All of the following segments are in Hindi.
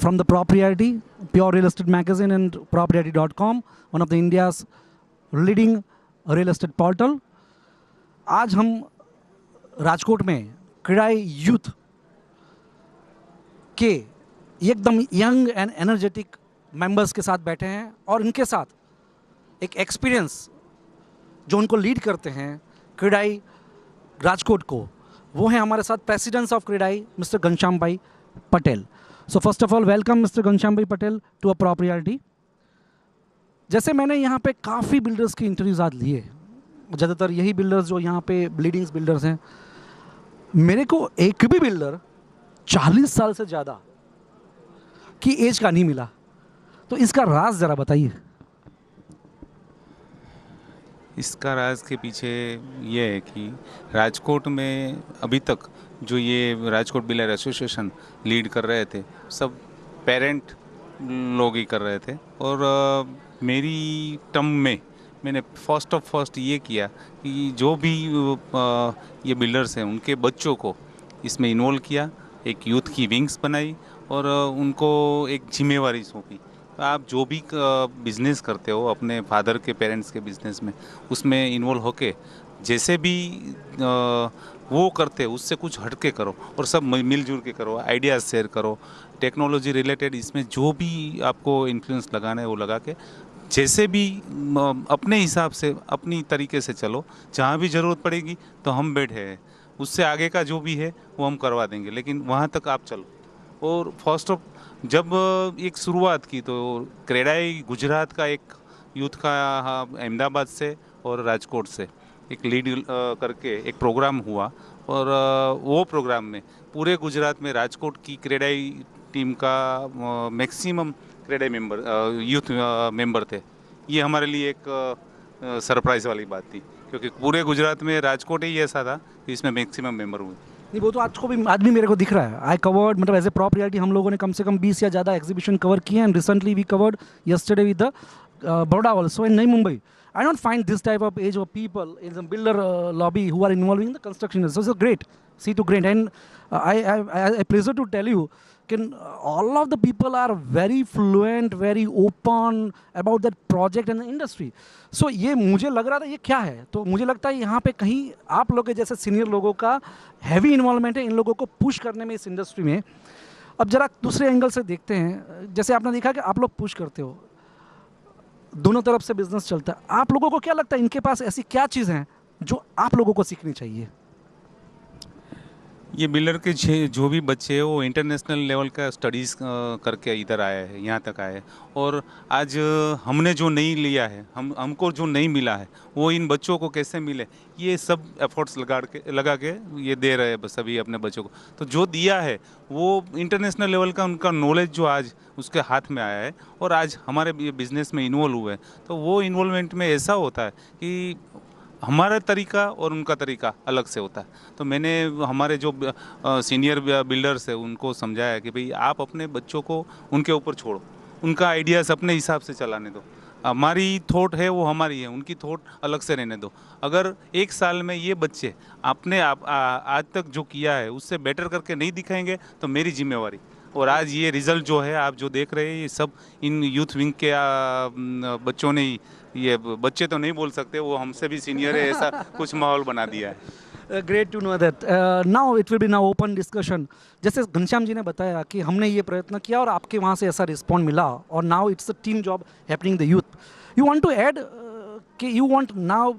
from the Propriety, Pure Real Estate Magazine and Propriety.com, one of the India's leading real estate portal. आज हम राजकोट में क्रिडाई यूथ के एकदम यंग एंड एनर्जेटिक मेंबर्स के साथ बैठे हैं और इनके साथ एक एक्सपीरियंस जो उनको लीड करते हैं क्रिडाई राजकोट को, वो है हमारे साथ प्रेसिडेंट ऑफ क्रिडाई मिस्टर घनश्याम भाई Patel. So first of all welcome mister Ghanshyam भाई पटेल टू अ प्रॉपर्टी. जैसे मैंने यहाँ पे काफ़ी बिल्डर्स की इंटरव्यूज आज लिए, ज़्यादातर यही बिल्डर्स जो यहाँ पे लीडिंग्स बिल्डर्स हैं. मेरे को एक भी बिल्डर 40 साल से ज़्यादा की एज का नहीं मिला. तो इसका राज ज़रा बताइए. इसका राज के पीछे ये है कि राजकोट में अभी तक जो ये राजकोट बिल्डर एसोसिएशन लीड कर रहे थे, सब पेरेंट लोग ही कर रहे थे. और मेरी टर्म में मैंने फर्स्ट ये किया कि जो भी ये बिल्डर्स हैं उनके बच्चों को इसमें इन्वॉल्व किया, एक यूथ की विंग्स बनाई और उनको एक जिम्मेवारी सौंपी. आप जो भी बिज़नेस करते हो अपने फादर के पेरेंट्स के बिज़नेस में, उसमें इन्वॉल्व होके जैसे भी वो करते उससे कुछ हटके करो और सब मिलजुल के करो, आइडियाज़ शेयर करो, टेक्नोलॉजी रिलेटेड इसमें जो भी आपको इन्फ्लुएंस लगाना है वो लगा के जैसे भी अपने हिसाब से अपनी तरीके से चलो. जहाँ भी ज़रूरत पड़ेगी तो हम बैठे हैं, उससे आगे का जो भी है वो हम करवा देंगे, लेकिन वहाँ तक आप चलो. और फर्स्ट ऑफ जब एक शुरुआत की तो क्रेडाई गुजरात का एक यूथ का अहमदाबाद से और राजकोट से एक लीड करके एक प्रोग्राम हुआ और वो प्रोग्राम में पूरे गुजरात में राजकोट की क्रेडाई टीम का maximum CREDAI member youth member थे. ये हमारे लिए एक सरप्राइज़ वाली बात थी, क्योंकि पूरे गुजरात में राजकोट ही ऐसा था कि इसमें मैक्सिमम मेंबर हुए. नहीं, वो तो आज भी मेरे को दिख रहा है. आई कवर्ड, मतलब एज ए प्रॉपर्टी हम लोगों ने कम से कम 20 या ज़्यादा एग्जीबिशन कवर किए and recently we covered yesterday with the Baroda also in नई Mumbai. I don't find this type of age of people in the builder lobby who are involved in the construction. So it's great, see to great, and I pleasure to tell you that all of the people are very fluent, very open about that project and the industry. So ये मुझे लग रहा था ये क्या है, तो मुझे लगता है यहाँ पे कहीं आप लोग के जैसे सीनियर लोगों का हैवी इन्वॉल्वमेंट है इन लोगों को पुश करने में इस इंडस्ट्री में. अब जरा दूसरे एंगल से देखते हैं, जैसे आपने देखा कि आप लोग पुश करते हो, दोनों तरफ से बिजनेस चलता है. आप लोगों को क्या लगता है इनके पास ऐसी क्या चीज़ हैं जो आप लोगों को सीखनी चाहिए? ये बिल्डर के जो भी बच्चे हैं वो इंटरनेशनल लेवल का स्टडीज़ करके इधर आए हैं, यहाँ तक आए हैं. और आज हमने जो नहीं लिया है, हमको जो नहीं मिला है वो इन बच्चों को कैसे मिले, ये सब एफर्ट्स लगा के ये दे रहे हैं सभी अपने बच्चों को. तो जो दिया है वो इंटरनेशनल लेवल का उनका नॉलेज जो आज उसके हाथ में आया है और आज हमारे बिजनेस में इन्वॉल्व हुए हैं. तो वो इन्वॉल्वमेंट में ऐसा होता है कि हमारा तरीका और उनका तरीका अलग से होता है. तो मैंने हमारे जो सीनियर बिल्डर्स हैं उनको समझाया कि भाई आप अपने बच्चों को उनके ऊपर छोड़ो, उनका आइडियाज़ अपने हिसाब से चलाने दो. हमारी थॉट है वो हमारी है, उनकी थॉट अलग से रहने दो. अगर एक साल में ये बच्चे आपने आज तक जो किया है उससे बेटर करके नहीं दिखाएंगे तो मेरी जिम्मेवारी. और आज ये रिज़ल्ट जो है आप जो देख रहे हैं ये सब इन यूथ विंग के बच्चों ने ही, ये बच्चे तो नहीं बोल सकते, वो हमसे भी सीनियर है, ऐसा कुछ माहौल बना दिया है. Great to know that. Now it will be now open discussion. जैसे घनश्याम जी ने बताया कि हमने ये प्रयत्न किया और आपके वहाँ से ऐसा रिस्पॉन्ड मिला और now it's a team job happening the youth. You want to add कि यू वांट नाउ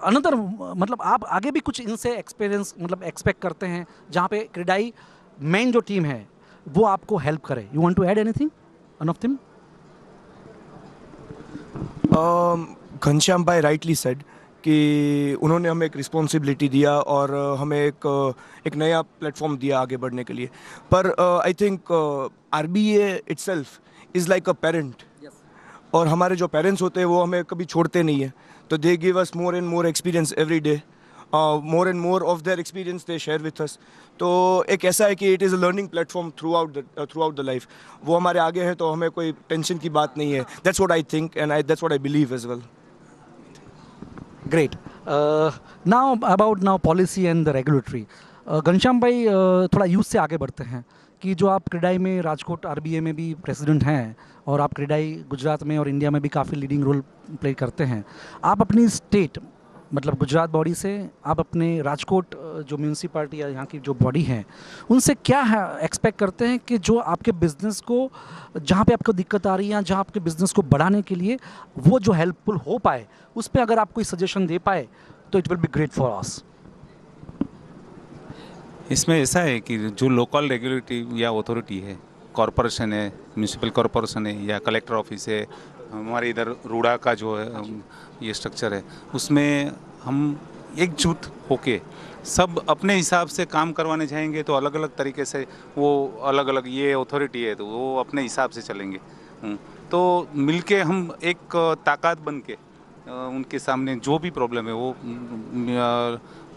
अनदर, मतलब आप आगे भी कुछ इनसे एक्सपीरियंस मतलब एक्सपेक्ट करते हैं जहाँ पे क्रिडाई मेन जो टीम है वो आपको हेल्प करे. You want to add anything one of them? Ghanshyam भाई राइटली सेड कि उन्होंने हमें एक रिस्पॉन्सिबिलिटी दिया और हमें एक नया प्लेटफॉर्म दिया आगे बढ़ने के लिए. पर I think RBA itself is like a parent, और हमारे जो पेरेंट्स होते हैं वो हमें कभी छोड़ते नहीं है. तो they give us more and more experience every day, more and more of their experience they share with us. तो एक ऐसा है कि it is a learning platform through out the life. वो हमारे आगे हैं तो हमें कोई टेंशन की बात नहीं है. That's what I think and that's what I believe as well. Great. Now about now policy and the regulatory. Ghanshyam भाई थोड़ा यूथ से आगे बढ़ते हैं कि जो आप क्रेडाई में राजकोट आरबीए में भी प्रेसिडेंट हैं और आप क्रेडाई गुजरात में और इंडिया में भी काफ़ी लीडिंग रोल प्ले करते हैं, आप अपनी स्टेट मतलब गुजरात बॉडी से आप अपने राजकोट जो म्यूनसिपालिटी या यहाँ की जो बॉडी है उनसे क्या एक्सपेक्ट करते हैं कि जो आपके बिज़नेस को जहाँ पे आपको दिक्कत आ रही है या जहाँ आपके बिज़नेस को बढ़ाने के लिए वो जो हेल्पफुल हो पाए, उस पर अगर आप कोई सजेशन दे पाए तो it will be great for us. इसमें ऐसा है कि जो लोकल रेगुलेटरी या अथॉरिटी है, कॉरपोरेशन है, म्यूनिसिपल कॉरपोरेशन है या कलेक्टर ऑफिस है, हमारे इधर रूड़ा का जो है ये स्ट्रक्चर है, उसमें हम एकजुट होके सब अपने हिसाब से काम करवाने जाएंगे तो अलग अलग तरीके से वो अलग अलग ये अथॉरिटी है तो वो अपने हिसाब से चलेंगे। तो मिलके हम एक ताकत बन के उनके सामने जो भी प्रॉब्लम है वो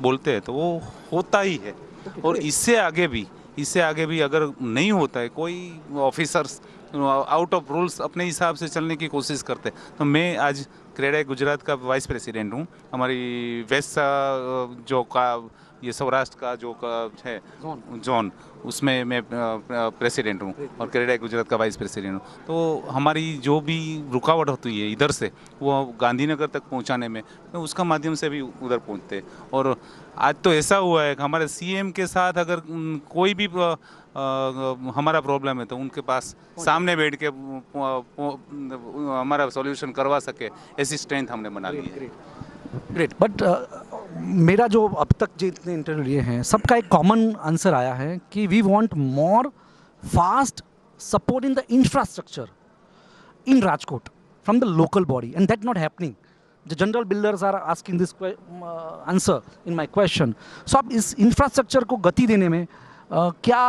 बोलते हैं तो वो होता ही है। और इससे आगे भी अगर नहीं होता है, कोई ऑफिसर्स आउट ऑफ रूल्स अपने हिसाब से चलने की कोशिश करते हैं, तो मैं आज क्रेडाई गुजरात का वाइस प्रेसिडेंट हूँ। हमारी वेस्ट जो का ये सौराष्ट्र का जो का है जोन, उसमें मैं प्रेसिडेंट हूँ और क्रेडाई गुजरात का वाइस प्रेसिडेंट हूँ। तो हमारी जो भी रुकावट होती है इधर से वो गांधीनगर तक पहुँचाने में, तो उसका माध्यम से भी उधर पहुँचते हैं। और आज तो ऐसा हुआ है कि हमारे सीएम के साथ अगर कोई भी हमारा प्रॉब्लम है तो उनके पास सामने बैठ के हमारा सॉल्यूशन करवा सके, ऐसी स्ट्रेंथ हमने बना ली है। ग्रेट। बट मेरा जो अब तक जितने इंटरव्यू लिए हैं सबका एक कॉमन आंसर आया है कि we want more fast support in the infrastructure in Rajkot from the local body and that not happening. The general builders are asking this answer in my question. So आप इस इंफ्रास्ट्रक्चर को गति देने में क्या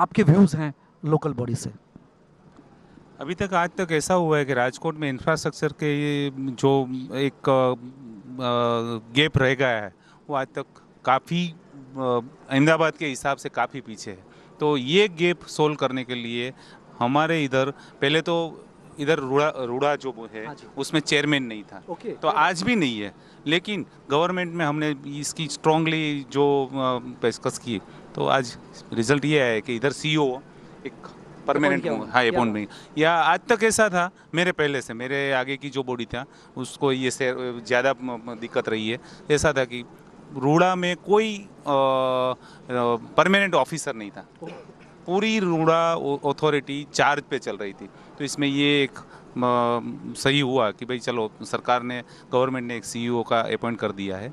आपके व्यूज़ हैं लोकल बॉडी से? अभी तक आज तक ऐसा हुआ है कि राजकोट में इंफ्रास्ट्रक्चर के ये जो एक गैप रह गया है वो आज तक काफ़ी अहमदाबाद के हिसाब से काफ़ी पीछे है। तो ये गैप सोल्व करने के लिए हमारे इधर पहले तो इधर रूड़ा जो है उसमें चेयरमैन नहीं था, तो आज भी नहीं है, लेकिन गवर्नमेंट में हमने इसकी स्ट्रांगली जो पेशकश की तो आज रिजल्ट ये है कि इधर सीईओ एक परमानेंट अपॉइंटमेंट। या आज तक ऐसा था, मेरे पहले से मेरे आगे की जो बॉडी था उसको ये से ज़्यादा दिक्कत रही है। ऐसा था कि रूड़ा में कोई परमानेंट ऑफिसर नहीं था, पूरी रूड़ा अथॉरिटी चार्ज पे चल रही थी। तो इसमें ये एक सही हुआ कि भाई चलो सरकार ने, गवर्नमेंट ने एक सीईओ का अपॉइंट कर दिया है।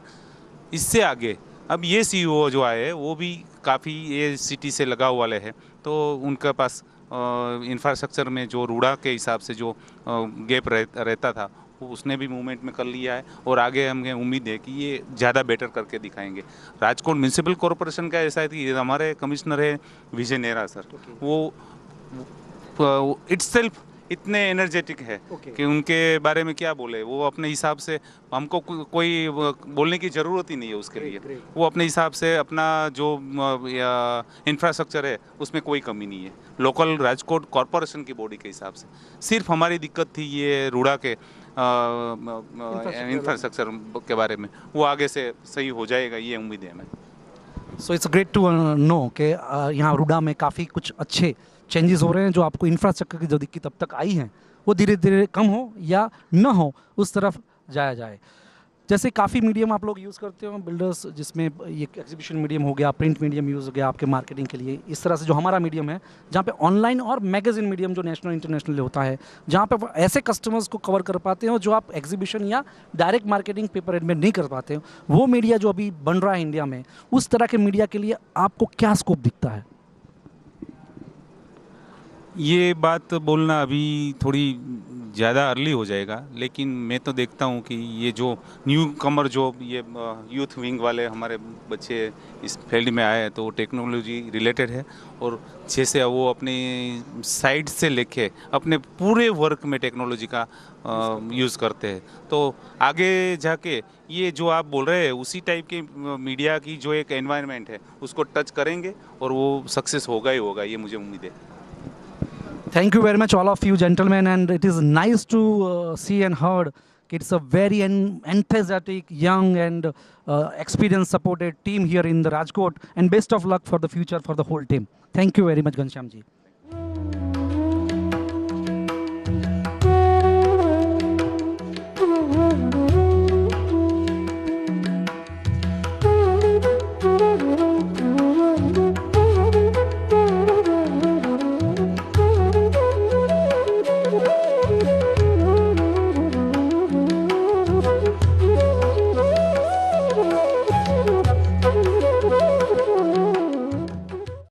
इससे आगे अब ये सीईओ जो आए वो भी काफ़ी ये सिटी से लगाव वाले हैं, तो उनके पास इंफ्रास्ट्रक्चर में जो रूड़ा के हिसाब से जो गैप रहता था वो उसने भी मूवमेंट में कर लिया है और आगे हमें उम्मीद है कि ये ज़्यादा बेटर करके दिखाएंगे। राजकोट म्यूनिसिपल कॉरपोरेशन का ऐसा है कि हमारे कमिश्नर है विजय नेहरा सर, वो इट्सेल्फ इतने एनर्जेटिक है कि उनके बारे में क्या बोले, वो अपने हिसाब से, हमको कोई बोलने की ज़रूरत ही नहीं है उसके लिए। वो अपने हिसाब से अपना जो इंफ्रास्ट्रक्चर है उसमें कोई कमी नहीं है। लोकल राजकोट कॉरपोरेशन की बॉडी के हिसाब से सिर्फ हमारी दिक्कत थी ये रूड़ा के इंफ्रास्ट्रक्चर के बारे में, वो आगे से सही हो जाएगा, ये उम्मीद है हमें। So it's great to know कि यहाँ रूड़ा में काफ़ी कुछ अच्छे चेंजेस हो रहे हैं। जो आपको इंफ्रास्ट्रक्चर की जो दिक्कत अब तक आई हैं वो धीरे धीरे कम हो या न हो उस तरफ जाया जाए। जैसे काफ़ी मीडियम आप लोग यूज़ करते हो बिल्डर्स, जिसमें ये एग्जीबिशन मीडियम हो गया, प्रिंट मीडियम यूज़ हो गया आपके मार्केटिंग के लिए, इस तरह से जो हमारा मीडियम है जहाँ पे ऑनलाइन और मैगजीन मीडियम जो नेशनल इंटरनेशनल होता है, जहाँ पे ऐसे कस्टमर्स को कवर कर पाते हो जो आप एग्जीबिशन या डायरेक्ट मार्केटिंग पेपर एड में नहीं कर पाते हो, वो मीडिया जो अभी बन रहा है इंडिया में, उस तरह के मीडिया के लिए आपको क्या स्कोप दिखता है? ये बात बोलना अभी थोड़ी ज़्यादा अर्ली हो जाएगा, लेकिन मैं तो देखता हूँ कि ये जो न्यू कमर जो ये यूथ विंग वाले हमारे बच्चे इस फील्ड में आए हैं तो टेक्नोलॉजी रिलेटेड है, और जैसे वो अपने साइड से लेके अपने पूरे वर्क में टेक्नोलॉजी का यूज़ करते हैं, तो आगे जाके ये जो आप बोल रहे हैं उसी टाइप के मीडिया की जो एक एनवायरनमेंट है उसको टच करेंगे और वो सक्सेस होगा ही होगा, ये मुझे उम्मीद है। Thank you very much all of you gentlemen, and it is nice to see and heard It's a very enthusiastic, young and experience supported team here in the Rajkot, and best of luck for the future for the whole team. Thank you very much, Ghanshyam ji.